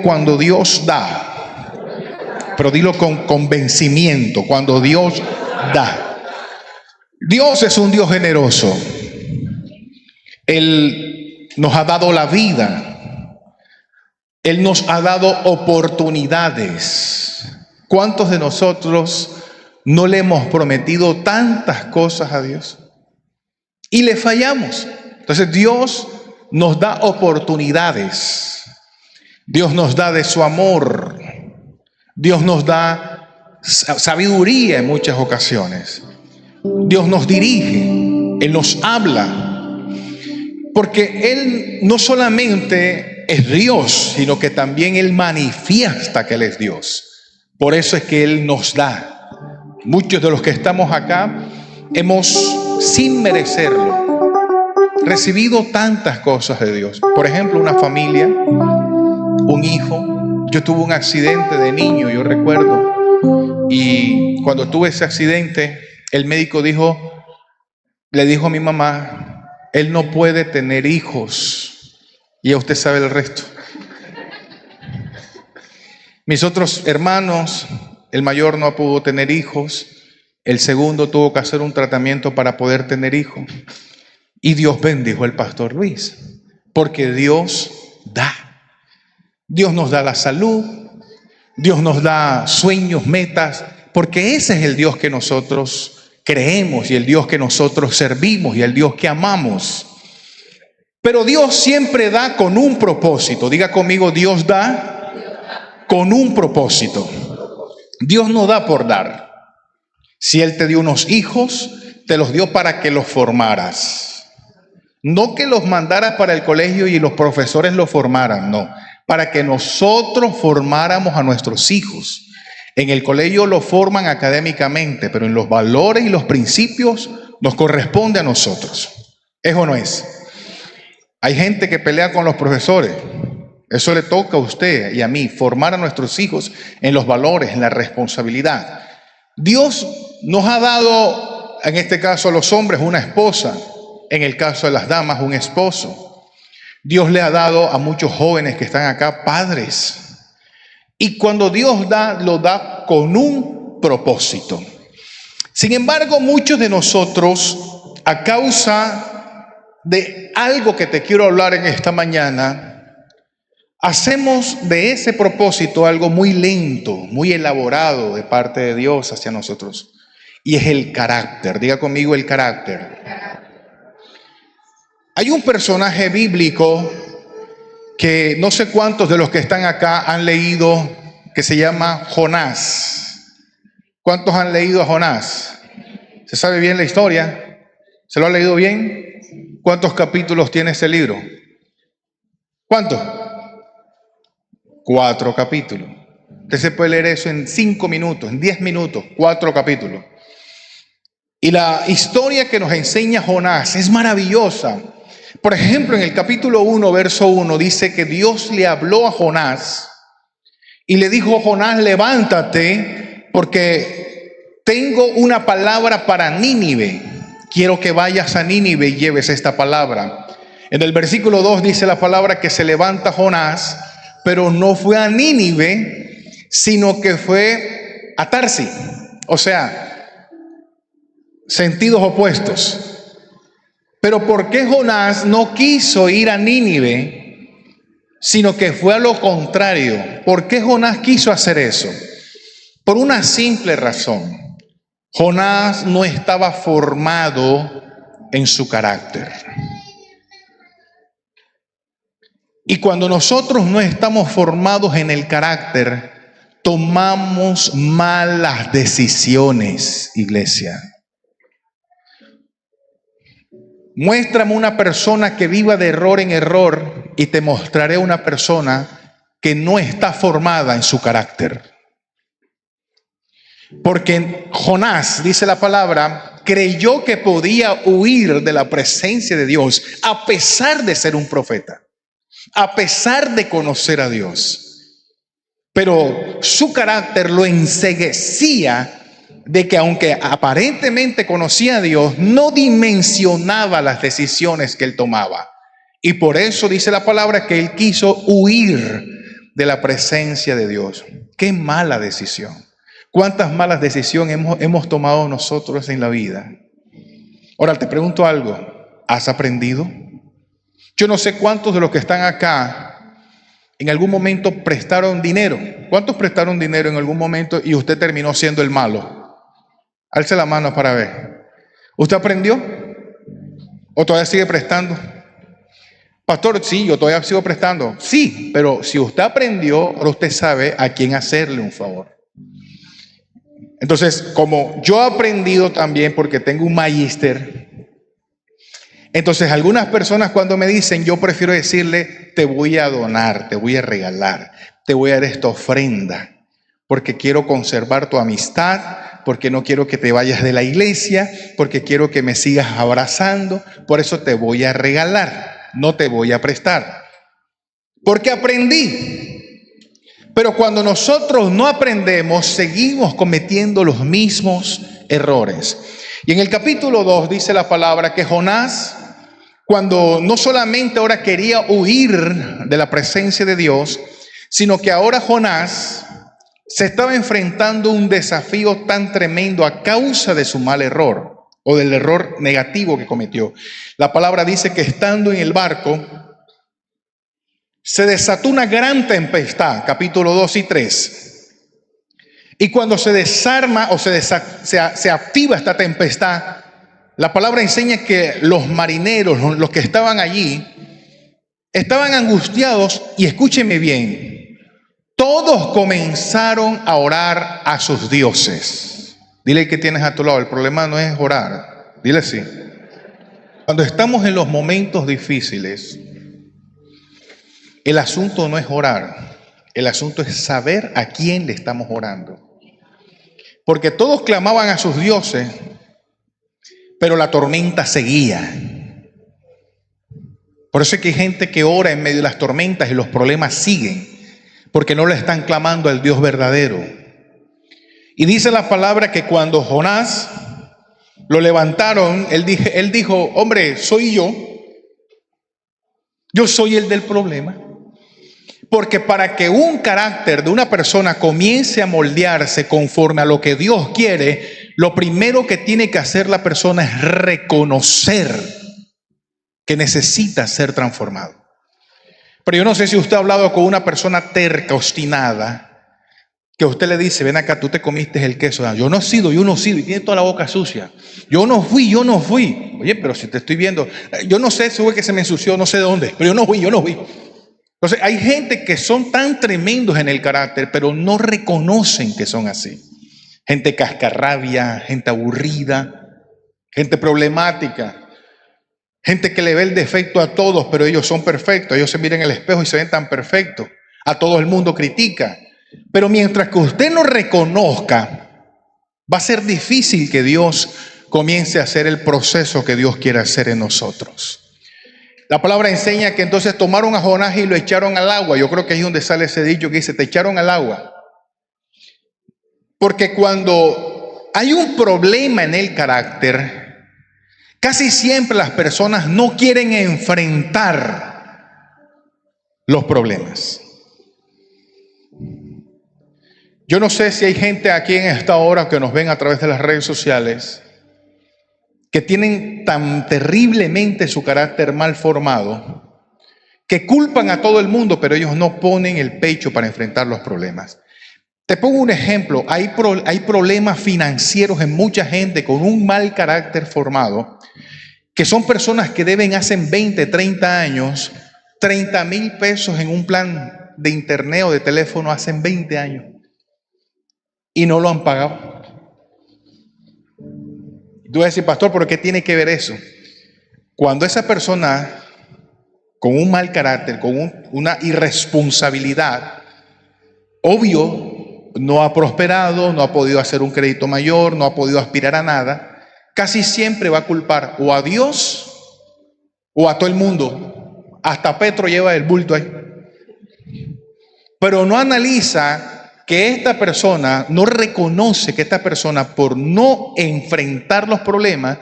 cuando Dios da. Pero dilo con convencimiento, cuando Dios da. Dios es un Dios generoso. Él nos ha dado la vida. Él nos ha dado oportunidades. ¿Cuántos de nosotros no le hemos prometido tantas cosas a Dios y le fallamos? Entonces Dios nos da oportunidades. Dios nos da de su amor. Dios nos da sabiduría en muchas ocasiones. Dios nos dirige. Él nos habla. Porque Él no solamente es Dios, sino que también Él manifiesta que Él es Dios. Por eso es que Él nos da. Muchos de los que estamos acá hemos, sin merecerlo, recibido tantas cosas de Dios. Por ejemplo, una familia, un hijo. Yo tuve un accidente de niño, yo recuerdo. Y cuando tuve ese accidente, el médico le dijo a mi mamá, él no puede tener hijos. Y ya usted sabe el resto. Mis otros hermanos, el mayor no pudo tener hijos. El segundo tuvo que hacer un tratamiento para poder tener hijos. Y Dios bendijo al pastor Luis, porque Dios da. Dios nos da la salud, Dios nos da sueños, metas, porque ese es el Dios que nosotros creemos y el Dios que nosotros servimos y el Dios que amamos. Pero Dios siempre da con un propósito. Diga conmigo, Dios da con un propósito. Dios no da por dar. Si Él te dio unos hijos, te los dio para que los formaras. No que los mandaras para el colegio y los profesores los formaran, no. Para que nosotros formáramos a nuestros hijos. En el colegio los forman académicamente, pero en los valores y los principios nos corresponde a nosotros. ¿Es o no es? Hay gente que pelea con los profesores. Eso le toca a usted y a mí, formar a nuestros hijos en los valores, en la responsabilidad. Dios nos ha dado, en este caso a los hombres, una esposa. En el caso de las damas, un esposo. Dios le ha dado a muchos jóvenes que están acá padres. Y cuando Dios da, lo da con un propósito. Sin embargo, muchos de nosotros, a causa de algo que te quiero hablar en esta mañana, hacemos de ese propósito algo muy lento, muy elaborado de parte de Dios hacia nosotros. Y es el carácter. Diga conmigo el carácter. Hay un personaje bíblico que no sé cuántos de los que están acá han leído, que se llama Jonás. ¿Cuántos han leído a Jonás? ¿Se sabe bien la historia? ¿Se lo ha leído bien? ¿Cuántos capítulos tiene ese libro? ¿Cuántos? 4 capítulos. Usted se puede leer eso en 5 minutos, en 10 minutos, 4 capítulos. Y la historia que nos enseña Jonás es maravillosa. Por ejemplo, en el capítulo 1, verso 1, dice que Dios le habló a Jonás y le dijo: Jonás, levántate, porque tengo una palabra para Nínive. Quiero que vayas a Nínive y lleves esta palabra. En el versículo 2 dice la palabra que se levanta Jonás, pero no fue a Nínive, sino que fue a Tarsis. O sea, sentidos opuestos. Pero ¿por qué Jonás no quiso ir a Nínive, sino que fue a lo contrario? ¿Por qué Jonás quiso hacer eso? Por una simple razón. Jonás no estaba formado en su carácter. Y cuando nosotros no estamos formados en el carácter, tomamos malas decisiones, iglesia. Muéstrame una persona que viva de error en error y te mostraré una persona que no está formada en su carácter. Porque Jonás, dice la palabra, creyó que podía huir de la presencia de Dios a pesar de ser un profeta, a pesar de conocer a Dios. Pero su carácter lo enceguecía de que aunque aparentemente conocía a Dios, no dimensionaba las decisiones que él tomaba. Y por eso dice la palabra que él quiso huir de la presencia de Dios. Qué mala decisión. ¿Cuántas malas decisiones hemos tomado nosotros en la vida? Ahora te pregunto algo, ¿has aprendido? Yo no sé cuántos de los que están acá en algún momento prestaron dinero. ¿Cuántos prestaron dinero en algún momento y usted terminó siendo el malo? Alce la mano para ver. ¿Usted aprendió? ¿O todavía sigue prestando? Pastor, sí, yo todavía sigo prestando. Sí, pero si usted aprendió, ahora usted sabe a quién hacerle un favor. Entonces, como yo he aprendido también porque tengo un magíster, entonces algunas personas cuando me dicen, yo prefiero decirle, te voy a donar, te voy a regalar, te voy a dar esta ofrenda, porque quiero conservar tu amistad, porque no quiero que te vayas de la iglesia, porque quiero que me sigas abrazando, por eso te voy a regalar, no te voy a prestar. Porque aprendí. Pero cuando nosotros no aprendemos, seguimos cometiendo los mismos errores. Y en el capítulo 2 dice la palabra que Jonás, cuando no solamente ahora quería huir de la presencia de Dios, sino que ahora Jonás se estaba enfrentando un desafío tan tremendo a causa de su mal error o del error negativo que cometió. La palabra dice que estando en el barco, se desató una gran tempestad, capítulo 2 y 3. Y cuando se desarma o se activa esta tempestad, la palabra enseña que los marineros, los que estaban allí, estaban angustiados y escúcheme bien, todos comenzaron a orar a sus dioses. Dile que tienes a tu lado, el problema no es orar, dile así. Cuando estamos en los momentos difíciles, el asunto no es orar, el asunto es saber a quién le estamos orando. Porque todos clamaban a sus dioses, pero la tormenta seguía. Por eso es que hay gente que ora en medio de las tormentas y los problemas siguen, porque no le están clamando al Dios verdadero. Y dice la palabra que cuando Jonás lo levantaron, él dijo, hombre, soy yo soy el del problema. Porque para que un carácter de una persona comience a moldearse conforme a lo que Dios quiere, lo primero que tiene que hacer la persona es reconocer que necesita ser transformado. Pero yo no sé si usted ha hablado con una persona terca, obstinada, que usted le dice, ven acá, tú te comiste el queso. Yo no he sido, y tiene toda la boca sucia. Yo no fui. Oye, pero si te estoy viendo, yo no sé, seguro que se me ensució, no sé de dónde, pero yo no fui. Entonces hay gente que son tan tremendos en el carácter, pero no reconocen que son así. Gente cascarrabia, gente aburrida, gente problemática, gente que le ve el defecto a todos, pero ellos son perfectos. Ellos se miran en el espejo y se ven tan perfectos. A todo el mundo critica. Pero mientras que usted no reconozca, va a ser difícil que Dios comience a hacer el proceso que Dios quiere hacer en nosotros. La palabra enseña que entonces tomaron a Jonás y lo echaron al agua. Yo creo que ahí es donde sale ese dicho que dice, te echaron al agua. Porque cuando hay un problema en el carácter, casi siempre las personas no quieren enfrentar los problemas. Yo no sé si hay gente aquí en esta hora que nos ven a través de las redes sociales que tienen tan terriblemente su carácter mal formado, que culpan a todo el mundo, pero ellos no ponen el pecho para enfrentar los problemas. Te pongo un ejemplo, hay problemas financieros en mucha gente con un mal carácter formado, que son personas que deben hace 20, 30 años, 30,000 pesos en un plan de internet o de teléfono hace 20 años, y no lo han pagado. Tú vas a decir, pastor, ¿pero qué tiene que ver eso? Cuando esa persona con un mal carácter, con una irresponsabilidad, obvio, no ha prosperado, no ha podido hacer un crédito mayor, no ha podido aspirar a nada, casi siempre va a culpar o a Dios o a todo el mundo. Hasta Petro lleva el bulto ahí. Pero no analiza que esta persona, no reconoce que esta persona por no enfrentar los problemas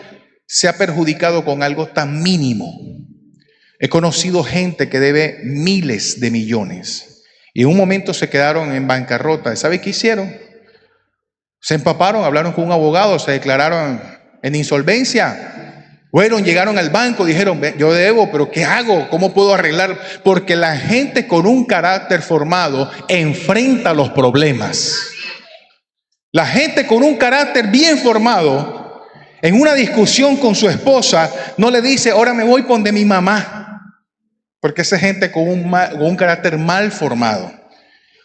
se ha perjudicado con algo tan mínimo. He conocido gente que debe miles de millones Y en un momento se quedaron en bancarrota. ¿Sabe qué hicieron? Se empaparon, hablaron con un abogado, se declararon en insolvencia. Fueron, llegaron al banco, dijeron, yo debo, pero ¿qué hago? ¿Cómo puedo arreglar? Porque la gente con un carácter formado enfrenta los problemas. La gente con un carácter bien formado, en una discusión con su esposa, no le dice, ahora me voy donde mi mamá. Porque esa gente con un carácter mal formado.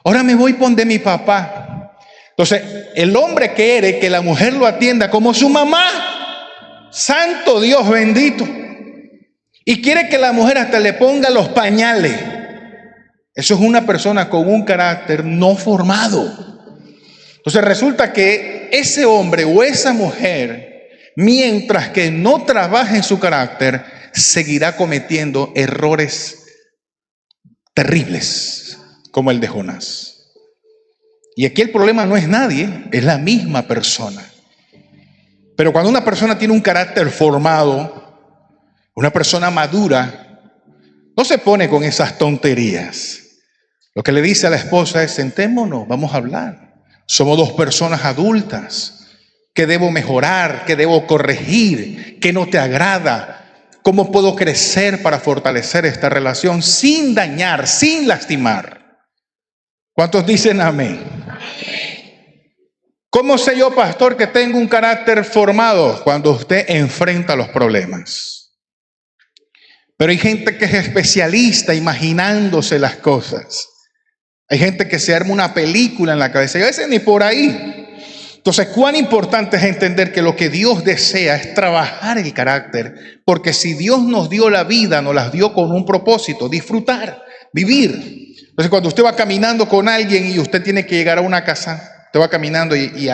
Ahora me voy donde mi papá. Entonces, el hombre quiere que la mujer lo atienda como su mamá. Santo Dios bendito. Y quiere que la mujer hasta le ponga los pañales. Eso es una persona con un carácter no formado. Entonces resulta que ese hombre o esa mujer, mientras que no trabaje en su carácter, seguirá cometiendo errores terribles como el de Jonás. Y aquí el problema no es nadie, es la misma persona. Pero cuando una persona tiene un carácter formado, una persona madura, no se pone con esas tonterías. Lo que le dice a la esposa es, sentémonos, vamos a hablar. Somos dos personas adultas. ¿Qué debo mejorar? ¿Qué debo corregir? ¿Qué no te agrada? ¿Cómo puedo crecer para fortalecer esta relación sin dañar, sin lastimar? ¿Cuántos dicen amén? ¿Cómo sé yo, pastor, que tengo un carácter formado? Cuando usted enfrenta los problemas. Pero hay gente que es especialista imaginándose las cosas. Hay gente que se arma una película en la cabeza y a veces ni por ahí. Entonces, cuán importante es entender que lo que Dios desea es trabajar el carácter. Porque si Dios nos dio la vida, nos las dio con un propósito, disfrutar, vivir. Entonces, cuando usted va caminando con alguien y usted tiene que llegar a una casa, usted va caminando y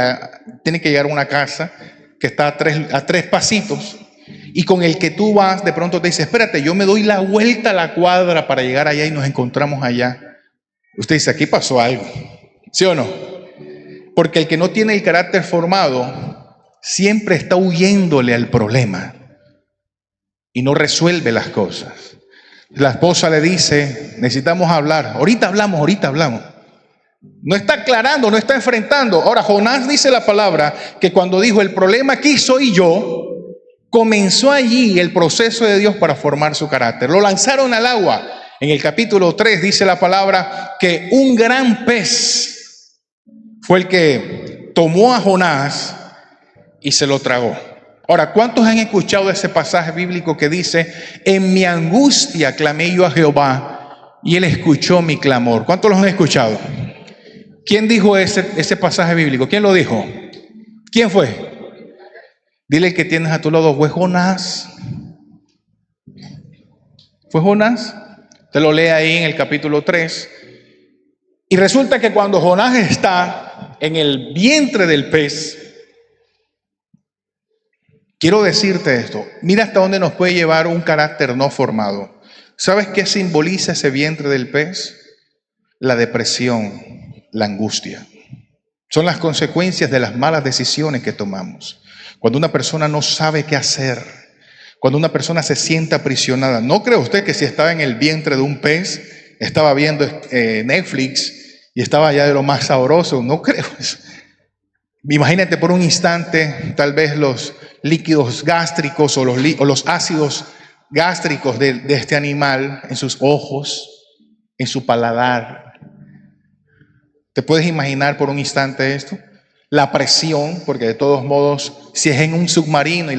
tiene que llegar a una casa que está a tres pasitos, y con el que tú vas, de pronto te dice, espérate, yo me doy la vuelta a la cuadra para llegar allá y nos encontramos allá. Usted dice, aquí pasó algo, ¿sí o no? Porque el que no tiene el carácter formado siempre está huyéndole al problema y no resuelve las cosas. La esposa le dice, necesitamos hablar, ahorita hablamos. No está aclarando, no está enfrentando. Ahora, Jonás dice la palabra que cuando dijo, el problema aquí soy yo, comenzó allí el proceso de Dios para formar su carácter. Lo lanzaron al agua. En el capítulo 3 dice la palabra que un gran pez fue el que tomó a Jonás y se lo tragó. Ahora, ¿cuántos han escuchado ese pasaje bíblico que dice, en mi angustia clamé yo a Jehová y él escuchó mi clamor? ¿Cuántos los han escuchado? ¿Quién dijo ese pasaje bíblico? ¿Quién lo dijo? ¿Quién fue? Dile que tienes a tu lado, fue Jonás. ¿Fue Jonás? Te lo lee ahí en el capítulo 3. Y resulta que cuando Jonás está en el vientre del pez, quiero decirte esto, mira hasta dónde nos puede llevar un carácter no formado. ¿Sabes qué simboliza ese vientre del pez? La depresión, la angustia. Son las consecuencias de las malas decisiones que tomamos. Cuando una persona no sabe qué hacer, cuando una persona se siente aprisionada. ¿No cree usted que si estaba en el vientre de un pez, estaba viendo Netflix y estaba allá de lo más sabroso? No creo eso. Imagínate por un instante, tal vez los líquidos gástricos o los ácidos gástricos de este animal en sus ojos, en su paladar. ¿Te puedes imaginar por un instante esto? La presión, porque de todos modos, si es en un submarino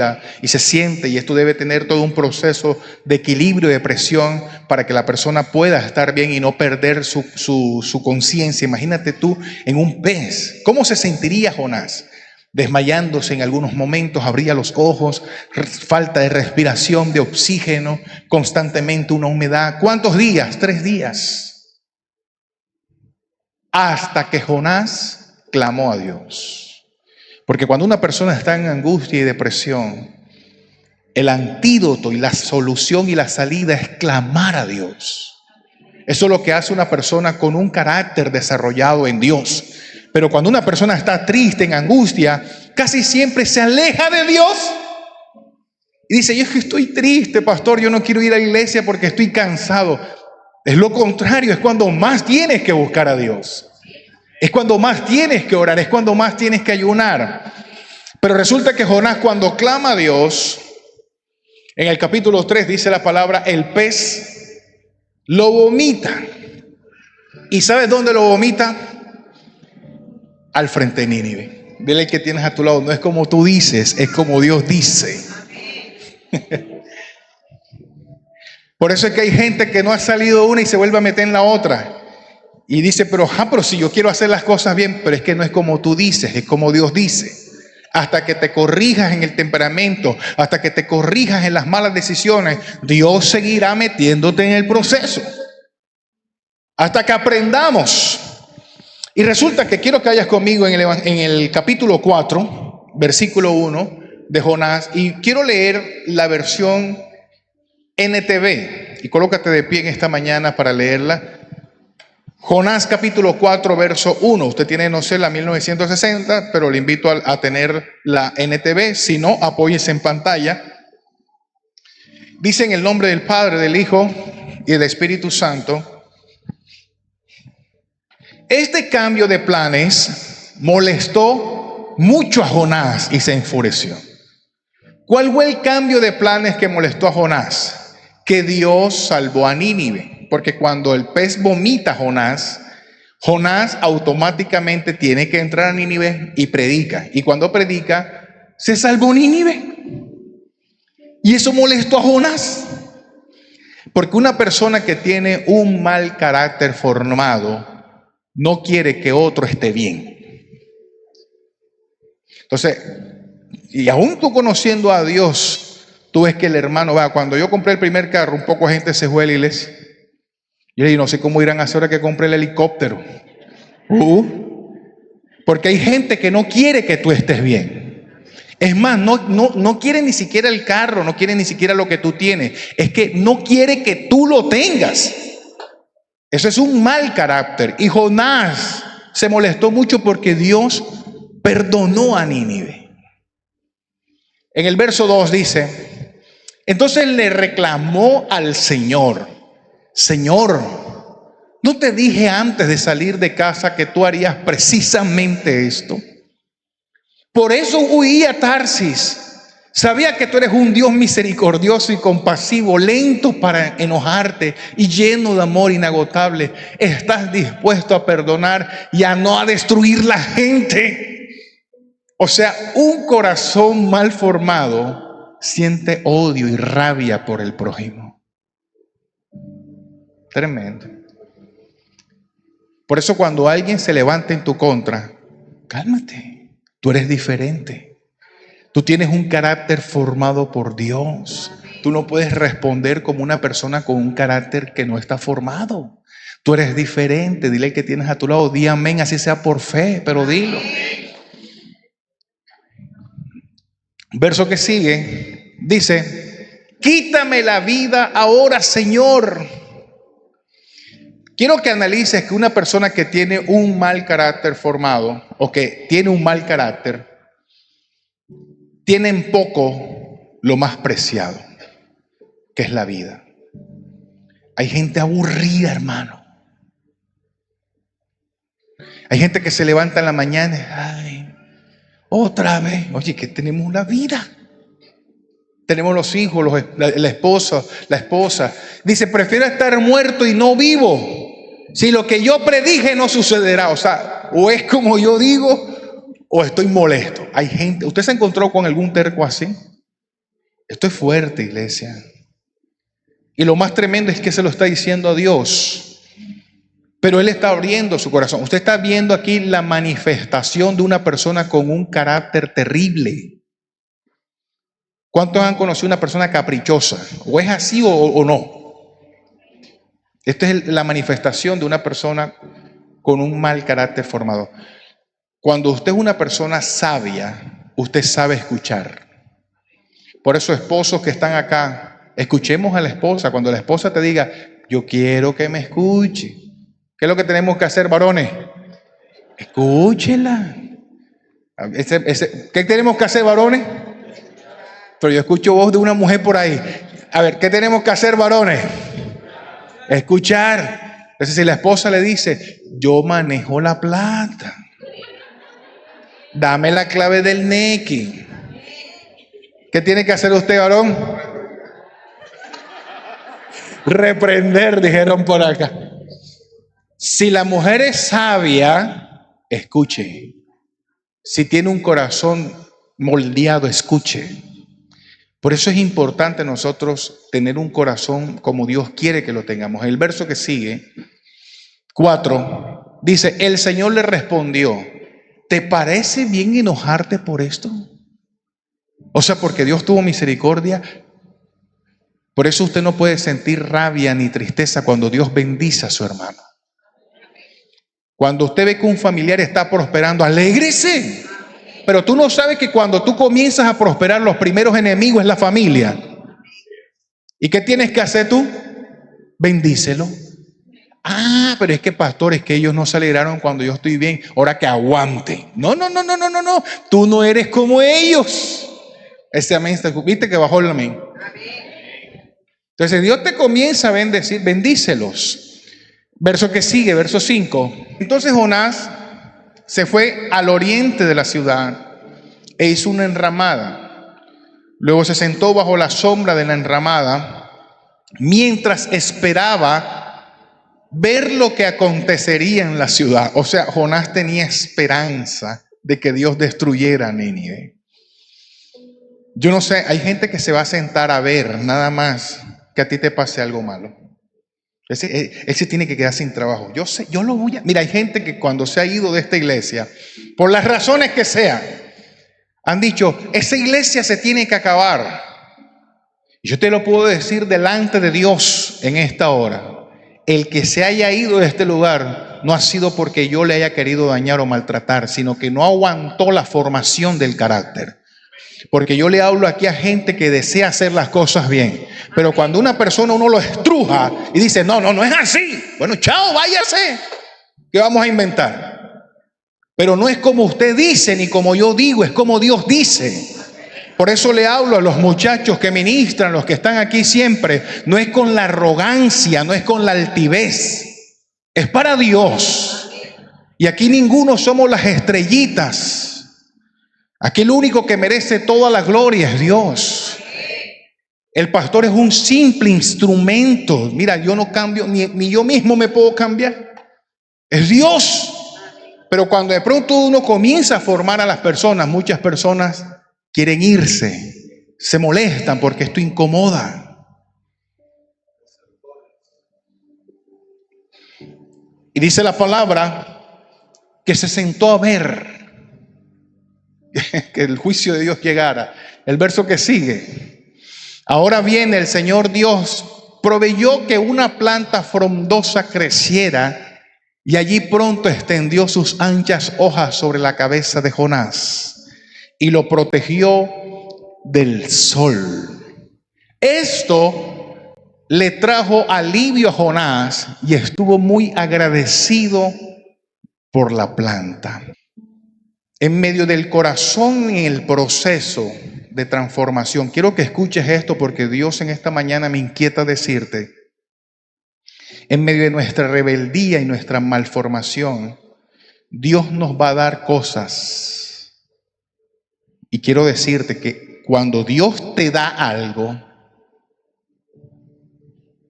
y se siente, y esto debe tener todo un proceso de equilibrio y de presión para que la persona pueda estar bien y no perder su conciencia. Imagínate tú en un pez. ¿Cómo se sentiría Jonás? Desmayándose en algunos momentos, abría los ojos, falta de respiración, de oxígeno, constantemente una humedad. ¿Cuántos días? 3 días. Hasta que Jonás clamó a Dios. Porque cuando una persona está en angustia y depresión, el antídoto y la solución y la salida es clamar a Dios. Eso es lo que hace una persona con un carácter desarrollado en Dios. Pero cuando una persona está triste, en angustia, casi siempre se aleja de Dios. Y dice, yo estoy triste, pastor, yo no quiero ir a la iglesia porque estoy cansado. Es lo contrario, es cuando más tienes que buscar a Dios. Es cuando más tienes que orar, es cuando más tienes que ayunar. Pero resulta que Jonás, cuando clama a Dios, en el capítulo 3 dice la palabra, el pez lo vomita. ¿Y sabes dónde lo vomita? Al frente de Nínive. Dile que tienes a tu lado, no es como tú dices, es como Dios dice. Por eso es que hay gente que no ha salido una y se vuelve a meter en la otra. Y dice, pero si yo quiero hacer las cosas bien, pero es que no es como tú dices, es como Dios dice. Hasta que te corrijas en el temperamento, hasta que te corrijas en las malas decisiones, Dios seguirá metiéndote en el proceso. Hasta que aprendamos. Y resulta que quiero que vayas conmigo en el capítulo 4, versículo 1 de Jonás. Y quiero leer la versión NTV. Y colócate de pie en esta mañana para leerla. Jonás capítulo 4, verso 1. Usted tiene, no sé, la 1960, pero le invito a tener la NTV. Si no, apóyese en pantalla. Dice en el nombre del Padre, del Hijo y del Espíritu Santo. Este cambio de planes molestó mucho a Jonás y se enfureció. ¿Cuál fue el cambio de planes que molestó a Jonás? Que Dios salvó a Nínive. Porque cuando el pez vomita a Jonás, Jonás automáticamente tiene que entrar a Nínive y predica. Y cuando predica, se salvó Nínive. Y eso molestó a Jonás. Porque una persona que tiene un mal carácter formado no quiere que otro esté bien. Entonces, y aún tú conociendo a Dios, tú ves que el hermano va. Cuando yo compré el primer carro, un poco de gente se fue a la iglesia. Yo le dije, no sé cómo irán a hacer ahora que compré el helicóptero. Porque hay gente que no quiere que tú estés bien. Es más, no quiere ni siquiera el carro, no quiere ni siquiera lo que tú tienes. Es que no quiere que tú lo tengas. Eso es un mal carácter. Y Jonás se molestó mucho porque Dios perdonó a Nínive. En el verso 2 dice, entonces le reclamó al Señor, Señor, ¿no te dije antes de salir de casa que tú harías precisamente esto? Por eso huí a Tarsis. Sabía que tú eres un Dios misericordioso y compasivo, lento para enojarte y lleno de amor inagotable. Estás dispuesto a perdonar y a no a destruir la gente. O sea, un corazón mal formado siente odio y rabia por el prójimo. Tremendo. Por eso cuando alguien se levanta en tu contra, cálmate, tú eres diferente. Tú tienes un carácter formado por Dios. Tú no puedes responder como una persona con un carácter que no está formado. Tú eres diferente. Dile al que tienes a tu lado, di amén, así sea por fe, pero dilo. Verso que sigue, dice, quítame la vida ahora, Señor. Quiero que analices que una persona que tiene un mal carácter formado, o que tiene un mal carácter, tiene en poco lo más preciado, que es la vida. Hay gente aburrida, hermano. Hay gente que se levanta en la mañana, ay, otra vez. Oye, que tenemos la vida. Tenemos los hijos, la esposa. Dice, prefiero estar muerto y no vivo. Si lo que yo predije no sucederá. O sea, o es como yo digo, o estoy molesto. Hay gente, ¿usted se encontró con algún terco así? Esto es fuerte, iglesia. Y lo más tremendo es que se lo está diciendo a Dios. Pero Él está abriendo su corazón. Usted está viendo aquí la manifestación de una persona con un carácter terrible. ¿Cuántos han conocido una persona caprichosa? ¿O es así o no? Esta es la manifestación de una persona con un mal carácter formado. Cuando usted es una persona sabia, usted sabe escuchar. Por eso, esposos que están acá, escuchemos a la esposa. Cuando la esposa te diga, yo quiero que me escuche. ¿Qué es lo que tenemos que hacer, varones? Escúchela. ¿Qué tenemos que hacer, varones? Pero yo escucho voz de una mujer por ahí. A ver, ¿qué tenemos que hacer, varones? Escuchar. Entonces, si la esposa le dice, yo manejo la plata, dame la clave del Nequi, ¿qué tiene que hacer usted, varón? Reprender, dijeron por acá. Si la mujer es sabia, escuche. Si tiene un corazón moldeado, escuche. Por eso es importante nosotros tener un corazón como Dios quiere que lo tengamos. El verso que sigue, 4, dice, el Señor le respondió, ¿te parece bien enojarte por esto? O sea, porque Dios tuvo misericordia. Por eso usted no puede sentir rabia ni tristeza cuando Dios bendice a su hermano. Cuando usted ve que un familiar está prosperando, alégrese. Pero tú no sabes que cuando tú comienzas a prosperar, los primeros enemigos es la familia. ¿Y qué tienes que hacer tú? Bendícelo. Ah, pero es que pastor, es que ellos no se alegraron cuando yo estoy bien. Ahora que aguante. No. Tú no eres como ellos. Ese amén, ¿viste que bajó el amén? Entonces Dios te comienza a bendecir, bendícelos. Verso que sigue, verso 5. Entonces Jonás se fue al oriente de la ciudad e hizo una enramada. Luego se sentó bajo la sombra de la enramada mientras esperaba ver lo que acontecería en la ciudad. O sea, Jonás tenía esperanza de que Dios destruyera a Nínive. Yo no sé, hay gente que se va a sentar a ver nada más que a ti te pase algo malo. Ese tiene que quedar sin trabajo. Yo sé, yo lo voy a... Mira, hay gente que cuando se ha ido de esta iglesia, por las razones que sean, han dicho, esa iglesia se tiene que acabar. Y yo te lo puedo decir delante de Dios en esta hora. El que se haya ido de este lugar no ha sido porque yo le haya querido dañar o maltratar, sino que no aguantó la formación del carácter. Porque yo le hablo aquí a gente que desea hacer las cosas bien. Pero cuando una persona uno lo estruja y dice, no es así. Bueno, chao, váyase. ¿Qué vamos a inventar? Pero no es como usted dice ni como yo digo, es como Dios dice. Por eso le hablo a los muchachos que ministran, los que están aquí siempre. No es con la arrogancia, no es con la altivez. Es para Dios. Y aquí ninguno somos las estrellitas. Aquí el único que merece toda la gloria es Dios. El pastor es un simple instrumento. Mira, yo no cambio, ni yo mismo me puedo cambiar. Es Dios. Pero cuando de pronto uno comienza a formar a las personas, muchas personas quieren irse, se molestan porque esto incomoda. Y dice la palabra que se sentó a ver que el juicio de Dios llegara. El verso que sigue. Ahora bien, el Señor Dios proveyó que una planta frondosa creciera y allí pronto extendió sus anchas hojas sobre la cabeza de Jonás y lo protegió del sol. Esto le trajo alivio a Jonás y estuvo muy agradecido por la planta. En medio del corazón y el proceso de transformación, quiero que escuches esto porque Dios en esta mañana me inquieta decirte, en medio de nuestra rebeldía y nuestra malformación, Dios nos va a dar cosas. Y quiero decirte que cuando Dios te da algo,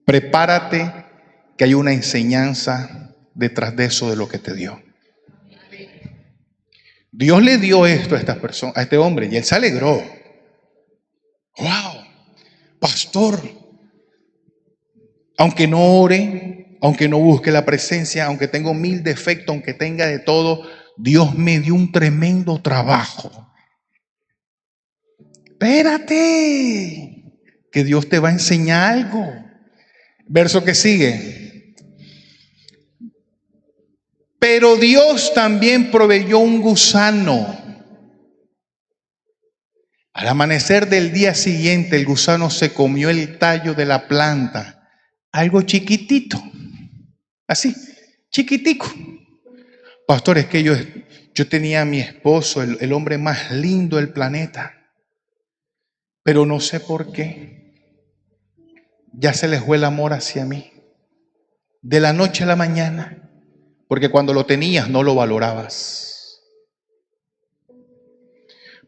prepárate que hay una enseñanza detrás de eso de lo que te dio. Dios le dio esto a esta persona, a este hombre, y él se alegró. ¡Wow! Pastor, aunque no ore, aunque no busque la presencia, aunque tengo 1000 defectos, aunque tenga de todo, Dios me dio un tremendo trabajo. Espérate, que Dios te va a enseñar algo. Verso que sigue. Pero Dios también proveyó un gusano. Al amanecer del día siguiente, el gusano se comió el tallo de la planta, algo chiquitito, así, chiquitico. Pastor, es que yo tenía a mi esposo, el hombre más lindo del planeta, pero no sé por qué, ya se le fue el amor hacia mí. de la noche a la mañana, porque cuando lo tenías no lo valorabas.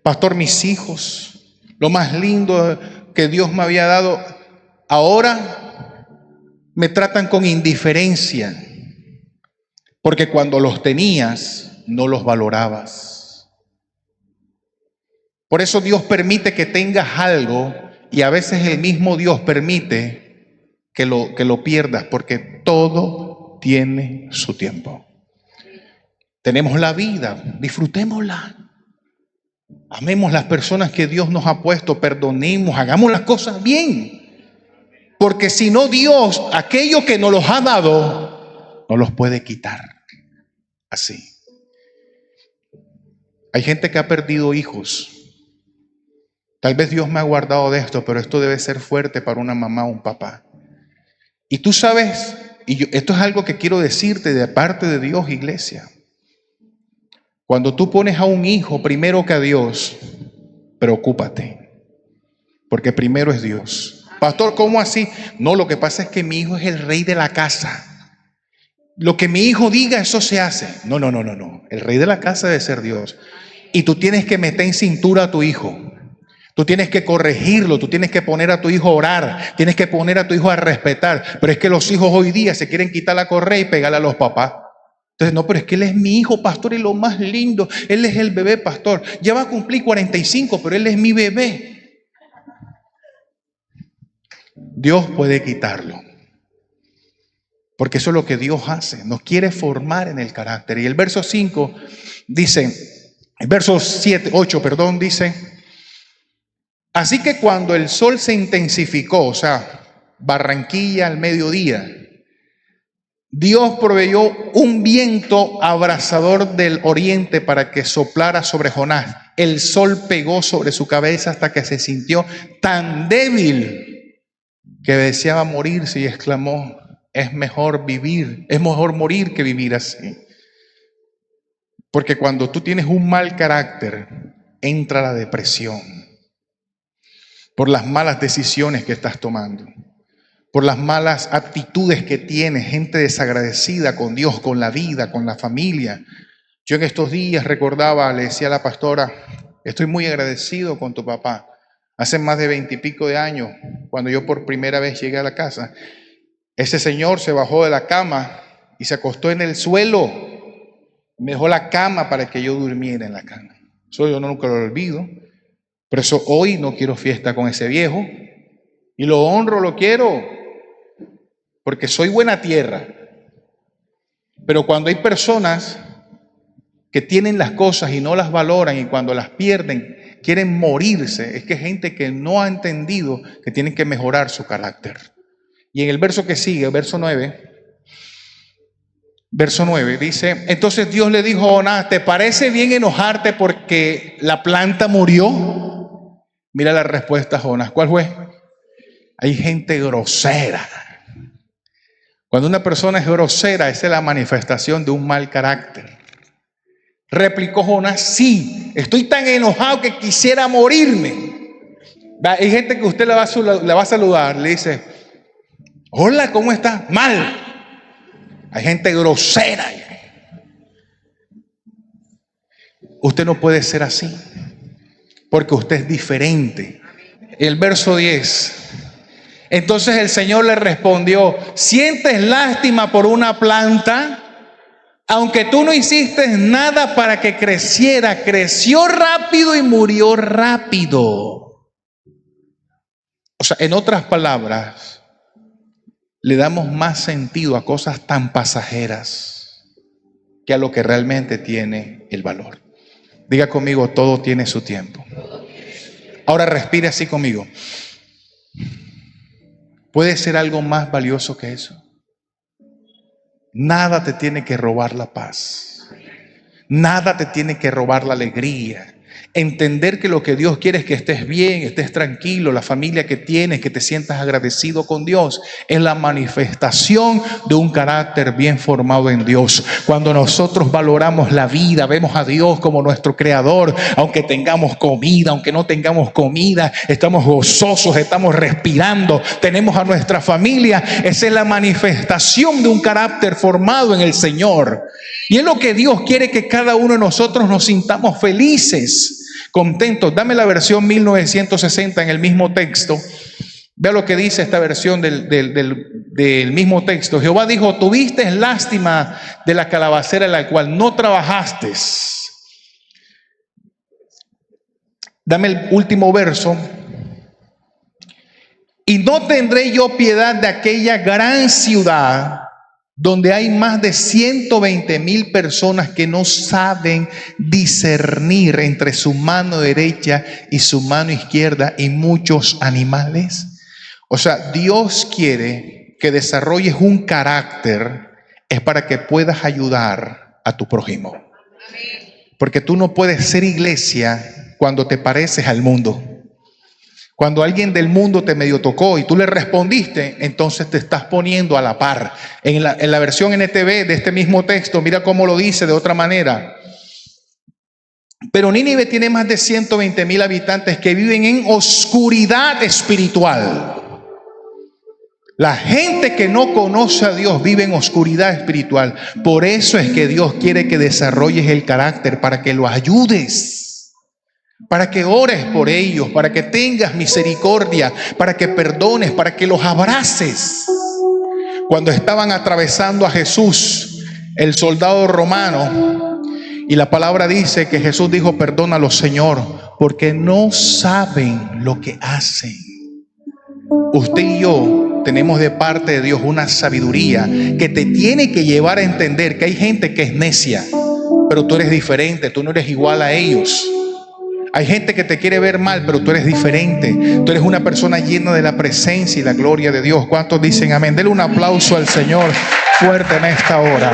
Pastor, mis hijos, lo más lindo que Dios me había dado, ahora me tratan con indiferencia, porque cuando los tenías no los valorabas. Por eso Dios permite que tengas algo, y a veces el mismo Dios permite que lo pierdas, porque todo tiene su tiempo. Tenemos la vida, disfrutémosla. Amemos las personas que Dios nos ha puesto, perdonemos, hagamos las cosas bien. Porque si no, Dios, aquello que nos los ha dado, no los puede quitar. Así. Hay gente que ha perdido hijos. Tal vez Dios me ha guardado de esto, pero esto debe ser fuerte para una mamá o un papá. Y tú sabes, esto es algo que quiero decirte de parte de Dios, iglesia. Cuando tú pones a un hijo primero que a Dios, preocúpate, porque primero es Dios. Pastor, ¿cómo así? No, lo que pasa es que mi hijo es el rey de la casa. Lo que mi hijo diga, eso se hace. No. El rey de la casa debe ser Dios. Y tú tienes que meter en cintura a tu hijo. Tú tienes que corregirlo, tú tienes que poner a tu hijo a orar, tienes que poner a tu hijo a respetar. Pero es que los hijos hoy día se quieren quitar la correa y pegarle a los papás. Entonces, no, pero es que él es mi hijo, pastor, y lo más lindo. Él es el bebé, pastor. Ya va a cumplir 45, pero él es mi bebé. Dios puede quitarlo. Porque eso es lo que Dios hace. Nos quiere formar en el carácter. Y el verso 5 dice, el verso 8, dice, así que cuando el sol se intensificó, o sea, Barranquilla al mediodía, Dios proveyó un viento abrasador del oriente para que soplara sobre Jonás. El sol pegó sobre su cabeza hasta que se sintió tan débil que deseaba morirse y exclamó, es mejor morir que vivir así. Porque cuando tú tienes un mal carácter, entra la depresión por las malas decisiones que estás tomando, por las malas actitudes que tienes, gente desagradecida con Dios, con la vida, con la familia. Yo en estos días recordaba, le decía a la pastora, estoy muy agradecido con tu papá. Hace más de 20 y pico de años, cuando yo por primera vez llegué a la casa, ese señor se bajó de la cama y se acostó en el suelo. Me dejó la cama para que yo durmiera en la cama. Eso yo nunca lo olvido. Por eso hoy no quiero fiesta con ese viejo. Y lo honro, lo quiero. Porque soy buena tierra. Pero cuando hay personas que tienen las cosas y no las valoran y cuando las pierden quieren morirse, es que hay gente que no ha entendido que tienen que mejorar su carácter. Y en el verso que sigue, verso 9 dice, entonces Dios le dijo a Jonás, ¿te parece bien enojarte porque la planta murió? Mira la respuesta a Jonás, ¿cuál fue? Hay gente grosera. Cuando una persona es grosera, esa es la manifestación de un mal carácter. Replicó Jonás, sí, estoy tan enojado que quisiera morirme. Hay gente que usted le va a saludar, le dice, hola, ¿cómo estás? Mal. Hay gente grosera. Usted no puede ser así, porque usted es diferente. El verso 10. Entonces el Señor le respondió, ¿sientes lástima por una planta? Aunque tú no hiciste nada para que creciera, creció rápido y murió rápido. O sea, en otras palabras, le damos más sentido a cosas tan pasajeras que a lo que realmente tiene el valor. Diga conmigo, todo tiene su tiempo. Ahora respire así conmigo. ¿Puede ser algo más valioso que eso? Nada te tiene que robar la paz. Nada te tiene que robar la alegría. Entender que lo que Dios quiere es que estés bien, estés tranquilo, la familia que tienes, que te sientas agradecido con Dios, es la manifestación de un carácter bien formado en Dios. Cuando nosotros valoramos la vida, vemos a Dios como nuestro creador, aunque tengamos comida, aunque no tengamos comida, estamos gozosos, estamos respirando, tenemos a nuestra familia, esa es la manifestación de un carácter formado en el Señor. Y es lo que Dios quiere, que cada uno de nosotros nos sintamos felices, contentos. Dame la versión 1960 en el mismo texto. Vea lo que dice esta versión del mismo texto. Jehová dijo: tuviste lástima de la calabacera en la cual no trabajaste. Dame el último verso. Y no tendré yo piedad de aquella gran ciudad donde hay más de 120,000 personas que no saben discernir entre su mano derecha y su mano izquierda, y muchos animales. O sea, Dios quiere que desarrolles un carácter, es para que puedas ayudar a tu prójimo. Porque tú no puedes ser iglesia cuando te pareces al mundo. Cuando alguien del mundo te medio tocó y tú le respondiste, entonces te estás poniendo a la par. En la versión NTV de este mismo texto, mira cómo lo dice de otra manera. Pero Nínive tiene más de 120,000 habitantes que viven en oscuridad espiritual. La gente que no conoce a Dios vive en oscuridad espiritual. Por eso es que Dios quiere que desarrolles el carácter, para que los ayudes, para que ores por ellos, para que tengas misericordia, para que perdones, para que los abraces. Cuando estaban atravesando a Jesús, el soldado romano, y la palabra dice que Jesús dijo: perdónalos, Señor, porque no saben lo que hacen. Usted y yo tenemos de parte de Dios una sabiduría que te tiene que llevar a entender que hay gente que es necia, pero tú eres diferente, tú no eres igual a ellos. Hay gente que te quiere ver mal, pero tú eres diferente. Tú eres una persona llena de la presencia y la gloria de Dios. ¿Cuántos dicen amén? Denle un aplauso al Señor fuerte en esta hora.